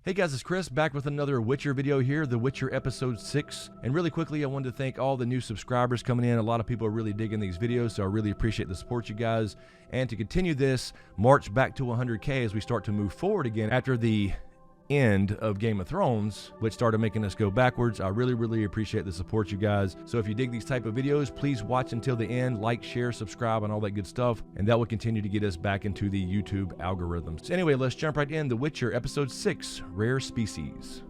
Hey guys, it's Chris back with another Witcher video here, The Witcher Episode 6. And really quickly, I wanted to thank all the new subscribers coming in. A lot of people are really digging these videos, so I really appreciate the support, you guys. And to continue this march back to 100K as we start to move forward again after the end of Game of Thrones, which started making us go backwards. I really appreciate the support, you guys. So if you dig these type of videos, please watch until the end, like, share, subscribe, and all that good stuff, and that will continue to get us back into the YouTube algorithms. So anyway, let's jump right in. The Witcher Episode 6, Rare Species.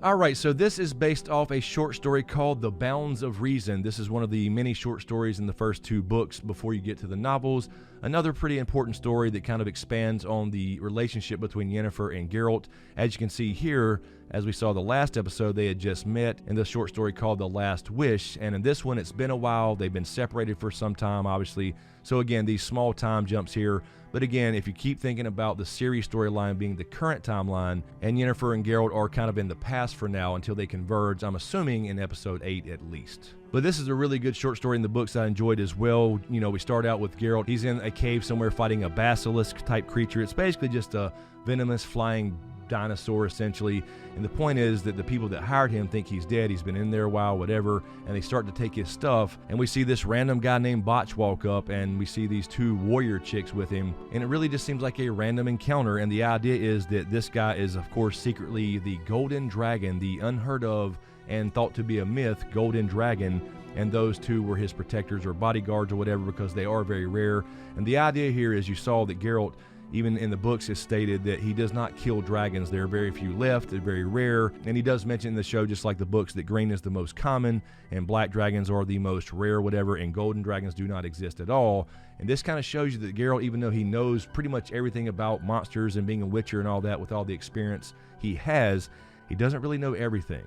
Alright, so this is based off a short story called The Bounds of Reason. This is one of the many short stories in the first two books before you get to the novels. Another pretty important story that kind of expands on the relationship between Yennefer and Geralt. As you can see here, as we saw the last episode, they had just met in the short story called The Last Wish. And in this one, it's been a while. They've been separated for some time, obviously. So again, these small time jumps here. But again, if you keep thinking about the Ciri storyline being the current timeline, and Yennefer and Geralt are kind of in the past for now until they converge, I'm assuming in episode 8 at least. But this is a really good short story in the books I enjoyed as well. You know, we start out with Geralt. He's in a cave somewhere fighting a basilisk type creature. It's basically just a venomous flying dinosaur essentially, and the point is that the people that hired him think he's dead. He's been in there a while, whatever, and they start to take his stuff, and we see this random guy named Botch walk up, and we see these two warrior chicks with him, and it really just seems like a random encounter. And the idea is that this guy is of course secretly the Golden Dragon, the unheard of and thought to be a myth Golden Dragon, and those two were his protectors or bodyguards or whatever, because they are very rare. And the idea here is, you saw that Geralt, even in the books, is stated that he does not kill dragons. There are very few left. They're very rare. And he does mention in the show, just like the books, that green is the most common and black dragons are the most rare, whatever, and golden dragons do not exist at all. And this kind of shows you that Geralt, even though he knows pretty much everything about monsters and being a witcher and all that, with all the experience he has, he doesn't really know everything.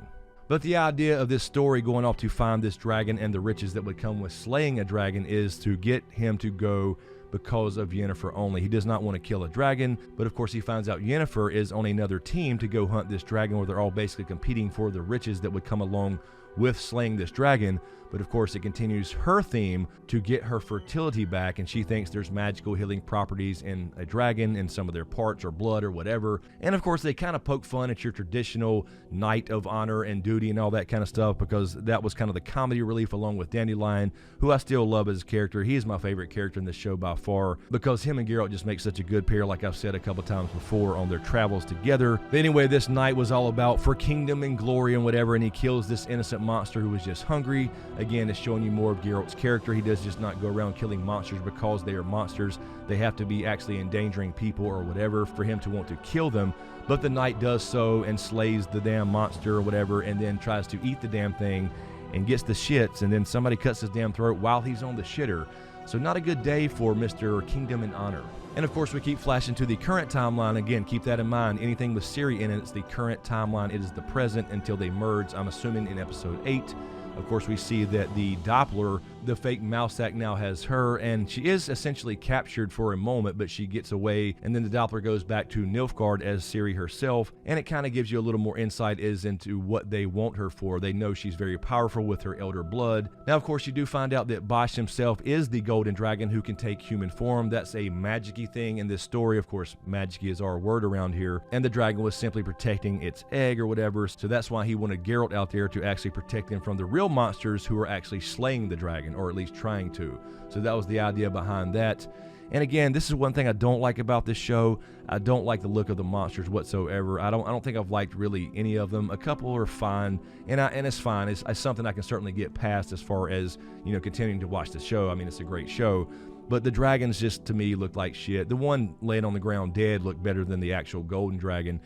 But the idea of this story going off to find this dragon and the riches that would come with slaying a dragon is to get him to go because of Yennefer only. He does not want to kill a dragon, but of course he finds out Yennefer is on another team to go hunt this dragon, where they're all basically competing for the riches that would come along with slaying this dragon. But of course it continues her theme to get her fertility back, and she thinks there's magical healing properties in a dragon, in some of their parts or blood or whatever. And of course they kind of poke fun at your traditional knight of honor and duty and all that kind of stuff, because that was kind of the comedy relief, along with Dandelion, who I still love as a character. He is my favorite character in this show by far, because him and Geralt just make such a good pair, like I've said a couple times before, on their travels together. But anyway, this night was all about for kingdom and glory and whatever, and he kills this innocent monster who was just hungry. Again, it's showing you more of Geralt's character. He does just not go around killing monsters because they are monsters. They have to be actually endangering people or whatever for him to want to kill them. But the knight does so and slays the damn monster or whatever, and then tries to eat the damn thing and gets the shits, and then somebody cuts his damn throat while he's on the shitter. So not a good day for Mr. Kingdom and Honor. And of course we keep flashing to the current timeline. Again, keep that in mind. Anything with Ciri in it, it's the current timeline. It is the present until they merge, I'm assuming in episode 8. Of course, we see that the Doppler, the fake Mousak, now has her, and she is essentially captured for a moment, but she gets away, and then the Doppler goes back to Nilfgaard as Ciri herself, and it kind of gives you a little more insight as into what they want her for. They know she's very powerful with her elder blood. Now, of course, you do find out that Bosch himself is the Golden Dragon who can take human form. That's a magic-y thing in this story. Of course, magic-y is our word around here, and the dragon was simply protecting its egg or whatever, so that's why he wanted Geralt out there to actually protect him from the real monsters who are actually slaying the dragon, or at least trying to. So that was the idea behind that. And again, this is one thing I don't like about this show. I don't like the look of the monsters whatsoever. I don't think I've liked really any of them. A couple are fine, and it's fine. It's something I can certainly get past as far as, you know, continuing to watch the show. I mean, it's a great show. But the dragons just, to me, look like shit. The one laying on the ground dead looked better than the actual golden dragon.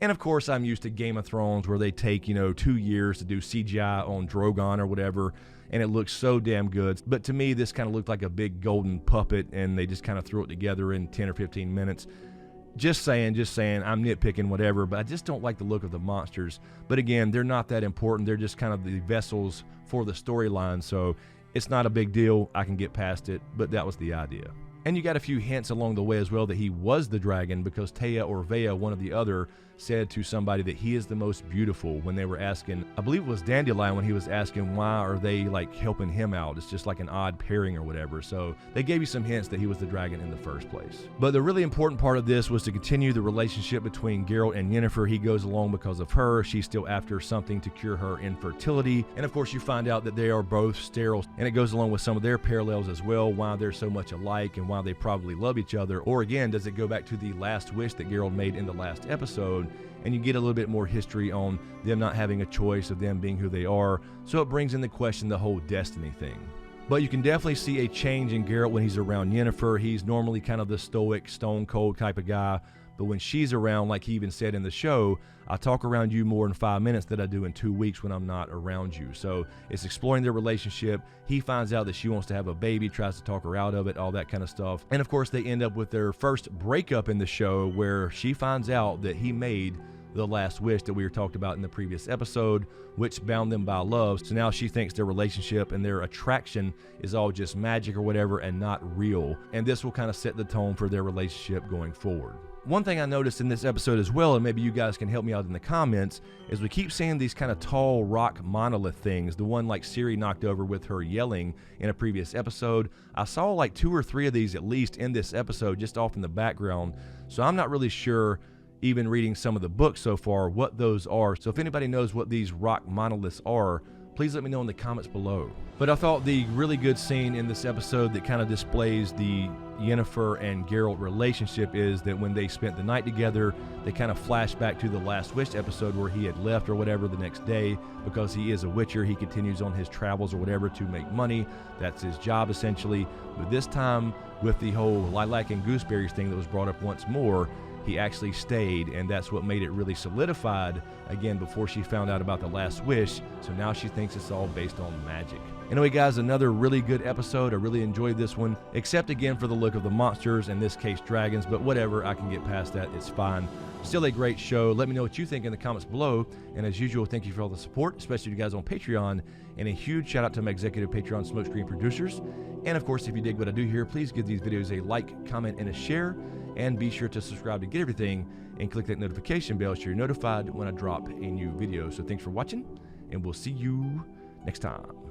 And of course, I'm used to Game of Thrones, where they take, 2 years to do CGI on Drogon or whatever, and it looks so damn good. But to me, this kind of looked like a big golden puppet, and they just kind of threw it together in 10 or 15 minutes. Just saying, I'm nitpicking, whatever, but I just don't like the look of the monsters. But again, they're not that important. They're just kind of the vessels for the storyline, so it's not a big deal. I can get past it, but that was the idea. And you got a few hints along the way as well that he was the dragon, because Taya or Vea, one or the other, said to somebody that he is the most beautiful when they were asking, I believe it was Dandelion, when he was asking why are they like helping him out. It's just like an odd pairing or whatever. So they gave you some hints that he was the dragon in the first place. But the really important part of this was to continue the relationship between Geralt and Yennefer. He goes along because of her. She's still after something to cure her infertility. And of course you find out that they are both sterile, and it goes along with some of their parallels as well, why they're so much alike and why they probably love each other. Or again, does it go back to the last wish that Geralt made in the last episode? And you get a little bit more history on them not having a choice, of them being who they are. So it brings into question the whole destiny thing. But you can definitely see a change in Geralt when he's around Yennefer. He's normally kind of the stoic, stone cold type of guy. But when she's around, like he even said in the show, I talk around you more in 5 minutes than I do in 2 weeks when I'm not around you. So it's exploring their relationship. He finds out that she wants to have a baby, tries to talk her out of it, all that kind of stuff. And of course they end up with their first breakup in the show, where she finds out that he made the last wish that we were talked about in the previous episode, which bound them by love. So now she thinks their relationship and their attraction is all just magic or whatever and not real. And this will kind of set the tone for their relationship going forward. One thing I noticed in this episode as well, and maybe you guys can help me out in the comments, is we keep seeing these kind of tall rock monolith things. The one like Ciri knocked over with her yelling in a previous episode. I saw like 2 or 3 of these at least in this episode, just off in the background. So I'm not really sure, even reading some of the books so far, what those are. So if anybody knows what these rock monoliths are, please let me know in the comments below. But I thought the really good scene in this episode that kind of displays the Yennefer and Geralt relationship is that when they spent the night together, they kind of flash back to the Last Wish episode where he had left or whatever the next day. Because he is a witcher, he continues on his travels or whatever to make money. That's his job essentially. But this time, with the whole lilac and gooseberries thing that was brought up once more, he actually stayed, and that's what made it really solidified again before she found out about the last wish. So now she thinks it's all based on magic. Anyway guys, another really good episode. I really enjoyed this one, except again for the look of the monsters, in this case dragons, but whatever, I can get past that, it's fine. Still a great show. Let me know what you think in the comments below, and as usual, thank you for all the support, especially you guys on Patreon, and a huge shout out to my executive Patreon SmokeScreen producers. And of course, if you dig what I do here, please give these videos a like, comment, and a share, and be sure to subscribe to get everything, and click that notification bell so you're notified when I drop a new video. So thanks for watching, and we'll see you next time.